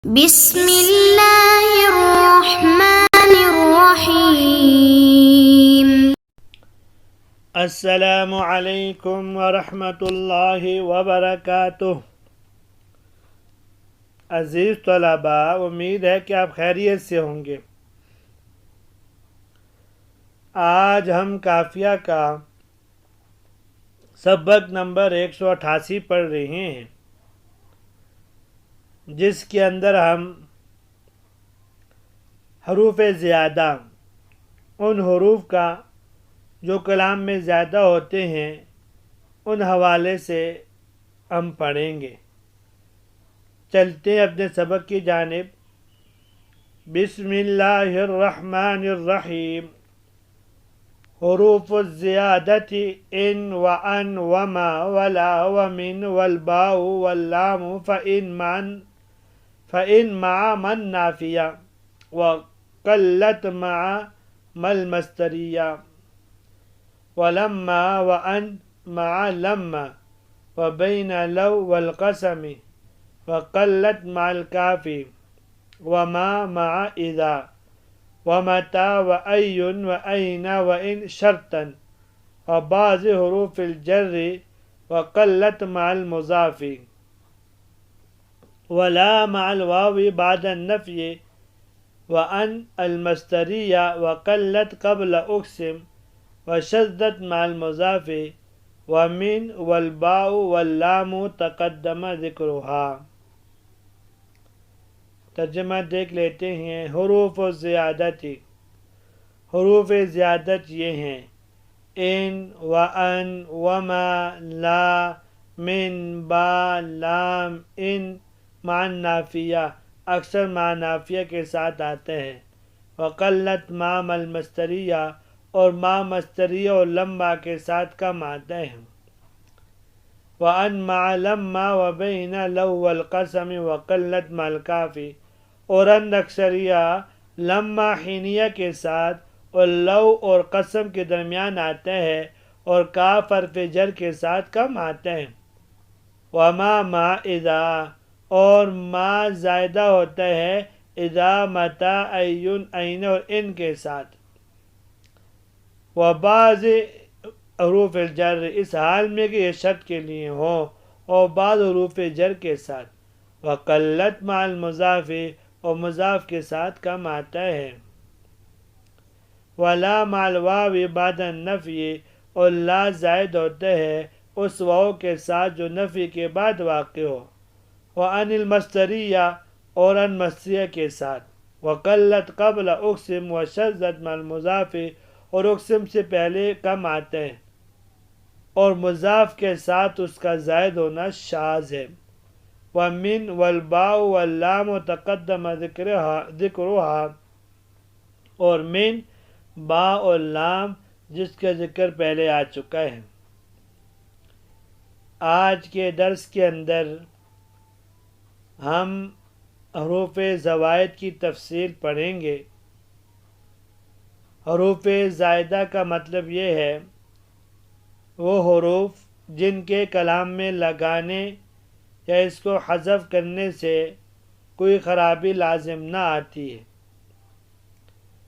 بسم اللہ الرحمن الرحیم۔ السلام علیکم ورحمۃ اللہ وبرکاتہ۔ عزیز طلباء، امید ہے کہ آپ خیریت سے ہوں گے۔ آج ہم قافیہ کا سبق نمبر 188 پڑھ رہے ہیں، جس کے اندر ہم حروف زیادہ، ان حروف کا جو کلام میں زیادہ ہوتے ہیں، ان حوالے سے ہم پڑھیں گے۔ چلتے ہیں اپنے سبق کی جانب۔ بسم اللہ الرحمن الرحیم۔ حروف الزیادت ان وان وما ولا ومن والباء واللام فإن مع من نافیہ وقلت مع مل مستریہ ولما وان مع لما وبین لو والقسم وقلت مع الکافی وما مع اذا ومتى وأي وأين وإن شرطا وبعض حروف الجر وقلت مع المضاف ولا مع الواو بعد النفي وأن المسترية وقلت قبل أقسم وشدت مع المضاف ومن والباء واللام تقدم ذکرها۔ ترجمہ دیکھ لیتے ہیں۔ حروف زیادتی، حروف زیادت یہ ہیں: ان وان وما لا من با لام ان مع نافیہ، اکثر مع نافیہ کے ساتھ آتے ہیں۔ وقلت مع مل مستریہ، اور مع مستریہ اور لمبا کے ساتھ کم آتے ہیں۔ وان مع لما وبین لو والقسم وقلت مع الکافی، اور ان اکثریہ لما حینیہ کے ساتھ اور لو اور قسم کے درمیان آتے ہیں، اور کاف حرف جر کے ساتھ کم آتے ہیں۔ وما مع اذا، اور ما زائدہ ہوتا ہے اذا متی ایون این اور ان کے ساتھ۔ وبعض حروف الجر، اس حال میں کہ یہ شرط کے لیے ہوں، اور بعض حروف جر کے ساتھ۔ وقلت مع المضاف، اور مضاف کے ساتھ کم آتا ہے۔ ولا مع الواو بعد النفی، اور لا زائد ہوتا ہے اس واو کے ساتھ جو نفی کے بعد واقع ہو۔ وعن المستریہ، اور ان مستریہ کے ساتھ۔ وقلت قبل اقسم وشذت مع المضاف، اور اقسم سے پہلے کم آتے ہیں، اور مضاف کے ساتھ اس کا زائد ہونا شاذ ہے۔ ومن والباء واللام تقدم ذکرها، اور من، با اور لام جس کا ذکر پہلے آ چکا ہے۔ آج کے درس کے اندر ہم حروف زوائد کی تفصیل پڑھیں گے۔ حروف زائدہ کا مطلب یہ ہے وہ حروف جن کے کلام میں لگانے یا اس کو حذف کرنے سے کوئی خرابی لازم نہ آتی ہے،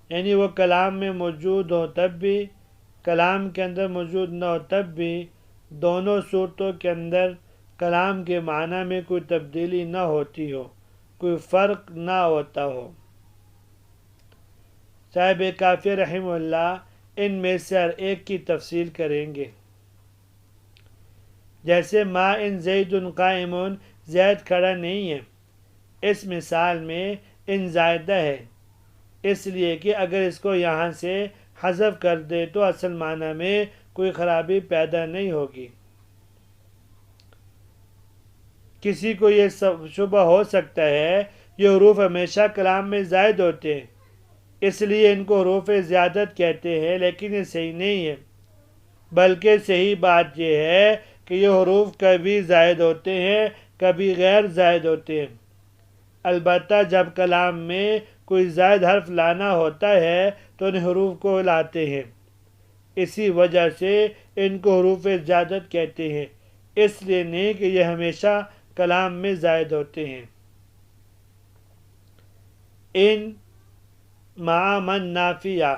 یعنی وہ کلام میں موجود ہو تب بھی، کلام کے اندر موجود نہ ہو تب بھی، دونوں صورتوں کے اندر کلام کے معنی میں کوئی تبدیلی نہ ہوتی ہو، کوئی فرق نہ ہوتا ہو۔ صاحب قافیہ رحمہ اللہ ان میں سے ہر ایک کی تفصیل کریں گے۔ جیسے ما ان زید قائم، زید کھڑا نہیں ہے، اس مثال میں ان زائدہ ہے، اس لیے کہ اگر اس کو یہاں سے حذف کر دے تو اصل معنی میں کوئی خرابی پیدا نہیں ہوگی۔ کسی کو یہ شبہ ہو سکتا ہے یہ حروف ہمیشہ کلام میں زائد ہوتے ہیں، اس لیے ان کو حروف زیادت کہتے ہیں، لیکن یہ صحیح نہیں ہے، بلکہ صحیح بات یہ ہے کہ یہ حروف کبھی زائد ہوتے ہیں، کبھی غیر زائد ہوتے ہیں۔ البتہ جب کلام میں کوئی زائد حرف لانا ہوتا ہے تو ان حروف کو لاتے ہیں، اسی وجہ سے ان کو حروف زیادت کہتے ہیں، اس لیے نہیں کہ یہ ہمیشہ کلام میں زائد ہوتے ہیں۔ ان مع من نافیہ.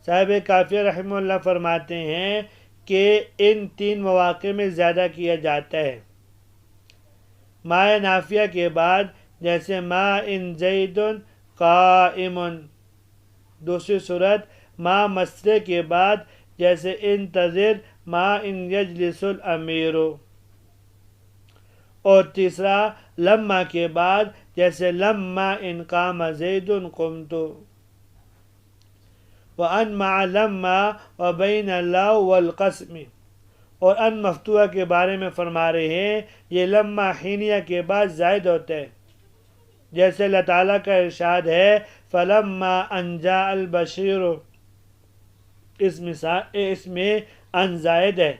صاحب کافیہ رحمہ اللہ فرماتے ہیں کہ ان 3 مواقع میں زیادہ کیا جاتا ہے. ما نافیہ کے بعد جیسے ما ان زید قائم. دوسری صورت ما مسئلے کے بعد جیسے انتظر ما ان یجلس الامیر. اور تیسرا لما کے بعد جیسے لما ان قام زید قمت. وَأَن مَعَ لَمَّا وَبَيْنَ اللَّهِ وَالْقَسْمِ. اور ان مفتوحہ کے بارے میں فرما رہے ہیں یہ لما حینیہ کے بعد زائد ہوتا ہے، جیسے اللہ تعالیٰ کا ارشاد ہے فَلَمَّا أَن جَاءَ الْبَشِيرُ. اس میں ان زائد ہے.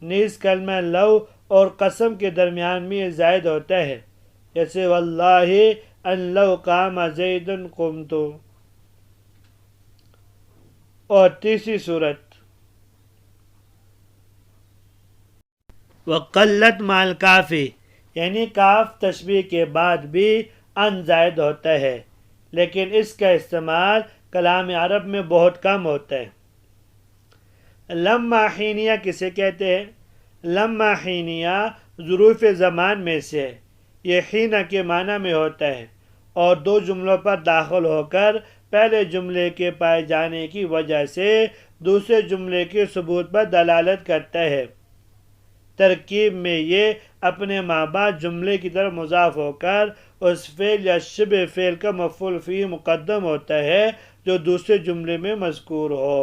نیز کلمہ لو اور قسم کے درمیان میں یہ زائد ہوتا ہے، جیسے واللہ ان لو قام زید قمت. اور تیسری صورت وقلت مال کافی، یعنی کاف تشبیہ کے بعد بھی ان زائد ہوتا ہے، لیکن اس کا استعمال کلام عرب میں بہت کم ہوتا ہے. لما حینیہ کسے کہتے ہیں؟ لما حینیہ ظروف زمان میں سے ہے. یہ حینہ کے معنی میں ہوتا ہے اور 2 جملوں پر داخل ہو کر پہلے جملے کے پائے جانے کی وجہ سے دوسرے جملے کے ثبوت پر دلالت کرتا ہے. ترکیب میں یہ اپنے ماں بعد جملے کی طرف مضاف ہو کر اس فعل یا شبہ فعل کا مفعول فیہ مقدم ہوتا ہے جو دوسرے جملے میں مذکور ہو.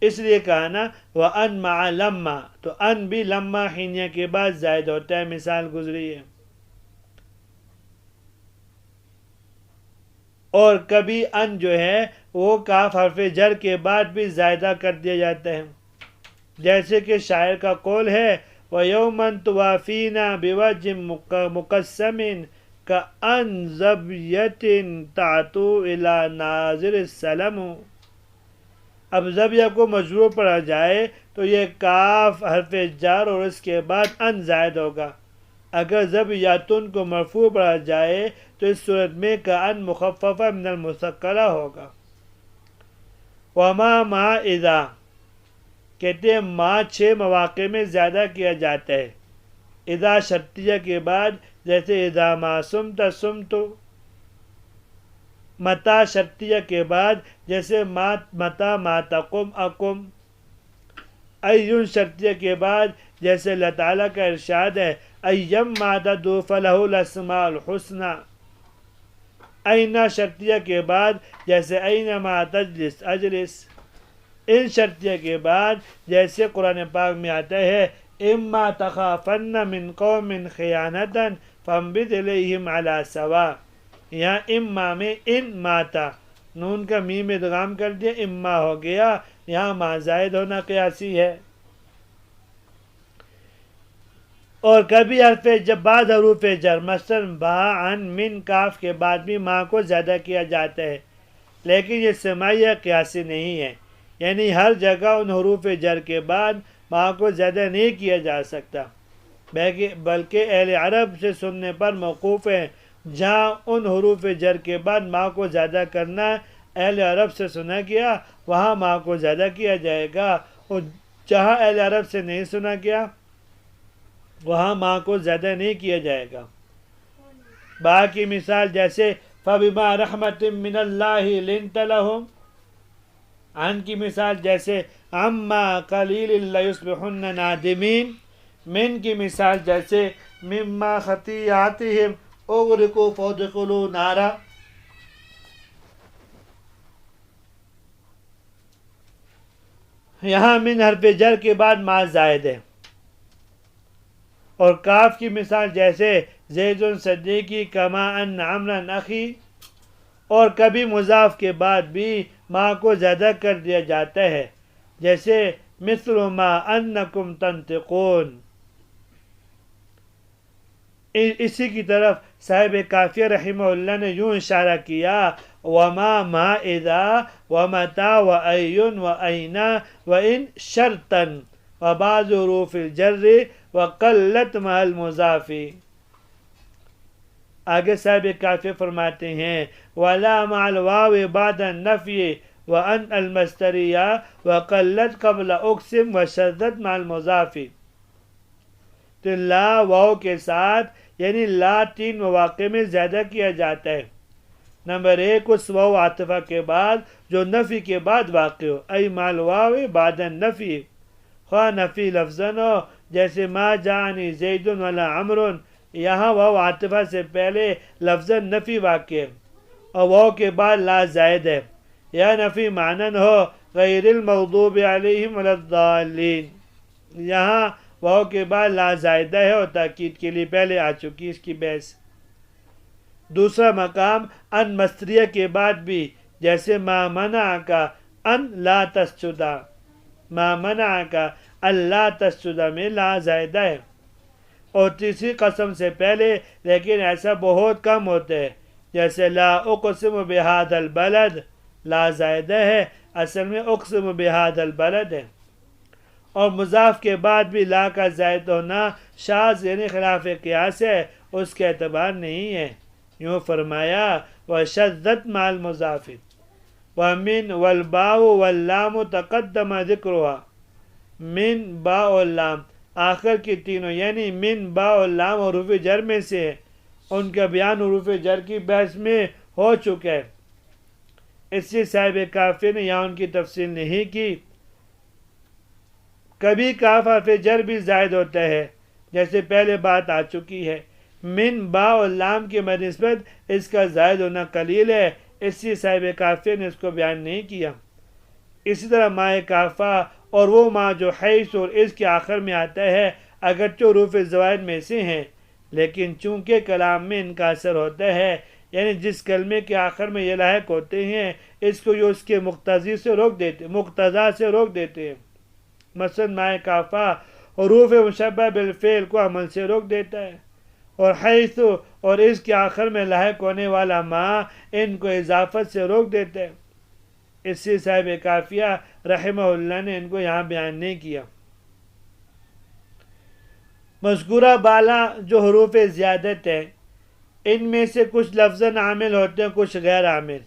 اس لیے کہا نا وَأَن مَعَ لَمَّا، تو ان بھی لما حینیہ کے بعد زائد ہوتا ہے، مثال گزری ہے. اور کبھی ان جو ہے وہ کاف حرف جر کے بعد بھی زائدہ کر دیا جاتا ہے، جیسے کہ شاعر کا قول ہے وَيَوْمًا تُوَافِينَا بِوَجْهٍ مُقَسَّمٍ كَأَنْ زَبْيَةٍ تَعْتُو إِلَى نَاظِرِ السَّلَمُ. اب زبیہ کو مجرور پڑھا جائے تو یہ کاف حرف جر اور اس کے بعد ان زائد ہوگا. اگر زبیاتن کو مرفوع پڑھا جائے تو اس صورت میں کأن مخففہ من المثقلہ ہوگا. وما ما اذا کہتے ہیں ما 6 مواقع میں زیادہ کیا جاتا ہے. اذا شرطیہ کے بعد جیسے اذا ما سمت سمت. متا شرطیہ کے بعد جیسے متا ما تقم اقم. ایون شرطیہ کے بعد جیسے اللہ تعالیٰ کا ارشاد ہے ایم ما تدعو فلہ الاسماء الحسنی. اینا شرطیہ کے بعد جیسے این ما تجلس اجلس. ان شرطیہ کے بعد جیسے قرآن پاک میں آتا ہے اما تخافن من قوم خیانتا فانبذ الیہم علی سواء. یہاں اما میں ان ماتا نون کا میم ادغام کر دیا اما ہو گیا، یہاں ما زائد ہونا قیاسی ہے. اور کبھی حرف جب بعد حروف جر مثلا با عن من کاف کے بعد بھی ما کو زیادہ کیا جاتا ہے، لیکن یہ سماعی قیاسی نہیں ہے، یعنی ہر جگہ ان حروف جر کے بعد ما کو زیادہ نہیں کیا جا سکتا، بلکہ اہل عرب سے سننے پر موقوف ہے. جہاں ان حروف جر کے بعد ما کو زیادہ کرنا اہل عرب سے سنا گیا وہاں ما کو زیادہ کیا جائے گا، اور جہاں اہل عرب سے نہیں سنا گیا وہاں ما کو زیادہ نہیں کیا جائے گا. باقی مثال جیسے فَبِمَا رَحْمَةٍ مِّنَ اللَّهِ لِنْتَ لَهُمْ. عن کی مثال جیسے عَمَّا قَلِيلٍ لَيُصْبِحُنَّ نَادِمِينَ. من کی مثال جیسے مِمَّا خَطِيئَاتِهِمْ اغرقوا فادخلوا نارا. یہاں من حرف جر کے بعد ما زائد ہے. اور کاف کی مثال جیسے زید صدیقی کما ان عمرن اخی. اور کبھی مضاف کے بعد بھی ما کو زیادہ کر دیا جاتا ہے، جیسے مثل ما انکم تنطقون. اسی کی طرف صاحب کافیہ رحمہ اللہ نے یوں اشارہ کیا وما ما اذا ومتا وایون واینا وان شرطا وبعض حروف الجر وقلت مع المضاف. آگے صاحب کافی فرماتے ہیں وَلَا مَعَ الْوَاوِ بَعْدَ النَّفْيِ وَأَنْ الْمَصْدَرِيَّةِ وَقَلَّتْ قَبْلَ أُقْسِمْ وَشَذَّتْ مَعَ الْمُضَافِ۔ تو لا واو کے ساتھ یعنی لا 3 مواقع میں زیادہ کیا جاتا ہے۔ نمبر 1 اس واو عاطفہ کے بعد جو نفی کے بعد واقع ہو، ای مع الواو بعد النفی، خواہ نفی لفظاً ہو جیسے ما جانی زید ولا عمر، یہاں واو عاطفہ سے پہلے لفظاً نفی واقع ہے اور واو کے بعد لا زائد ہے، یا نفی معنن ہو غیر المغضوب علیہم ولا الضالین، یہاں واو کے بعد لا زائدہ ہے اور تاکید کے لیے پہلے آ چکی اس کی بحث۔ دوسرا مقام ان مصدریہ کے بعد بھی، جیسے ما منعک ان لا تسجدا، ما منعک اللہ تسجدا میں لا زائدہ ہے، اور تیسری قسم سے پہلے، لیکن ایسا بہت کم ہوتا ہے، جیسے لا اقسم بہذا البلد، لا زائدہ ہے، اصل میں اقسم بہذا البلد ہے۔ اور مضاف کے بعد بھی لا کا زائد ہونا شاذ یعنی خلاف قیاس ہے، اس کا اعتبار نہیں ہے۔ یوں فرمایا وَشَذَّتْ مَعَ الْمُضَافِ وَمِن وَالْبَاءُ وَاللَّامُ تَقَدَّمَ ذِكْرُهَا، من با اور لام آخر کی تینوں یعنی من با اور لام حروف جر میں سے ہے، ان کا بیان حروف جر کی بحث میں ہو چکا ہے، اس سے صاحب کافی نے یہاں ان کی تفصیل نہیں کی۔ کبھی کاف حرف جر بھی زائد ہوتا ہے، جیسے پہلے بات آ چکی ہے، من با اور لام کی بنسبت اس کا زائد ہونا قلیل ہے، اس سے صاحب کافی نے اس کو بیان نہیں کیا۔ اسی طرح ماء کافہ اور وہ ماں جو حیث اور اس کے آخر میں آتا ہے اگرچہ حروف زوائد میں سے ہیں، لیکن چونکہ کلام میں ان کا اثر ہوتا ہے، یعنی جس کلمے کے آخر میں یہ لاحق ہوتے ہیں اس کو یہ اس کے مقتضا سے روک دیتے ہیں۔ مثلا ماء کافہ حروف مشبہ بالفعل کو عمل سے روک دیتا ہے، اور حیث اور اس کے آخر میں لاحق ہونے والا ما ان کو اضافت سے روک دیتا ہے، اس سے صاحب کافیہ رحمہ اللہ نے ان کو یہاں بیان نہیں کیا۔ مذکورہ بالا جو حروف زیادت ہیں ان میں سے کچھ لفظاً عامل ہوتے ہیں، کچھ غیر عامل،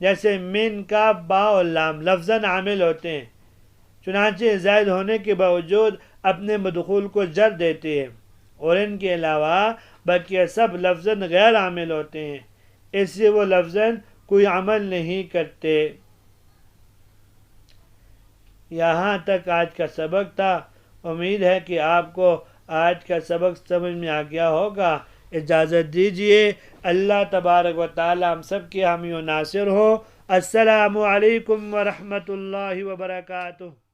جیسے من کا با اور لام لفظاً عامل ہوتے ہیں، چنانچہ زائد ہونے کے باوجود اپنے مدخول کو جر دیتے ہیں، اور ان کے علاوہ بقیہ سب لفظاً غیر عامل ہوتے ہیں، اس سے وہ لفظاً کوئی عمل نہیں کرتے۔ یہاں تک آج کا سبق تھا، امید ہے کہ آپ کو آج کا سبق سمجھ میں آ گیا ہوگا۔ اجازت دیجیے، اللہ تبارک و تعالی ہم سب کے حامی و ناصر ہو۔ السلام علیکم ورحمۃ اللہ وبرکاتہ۔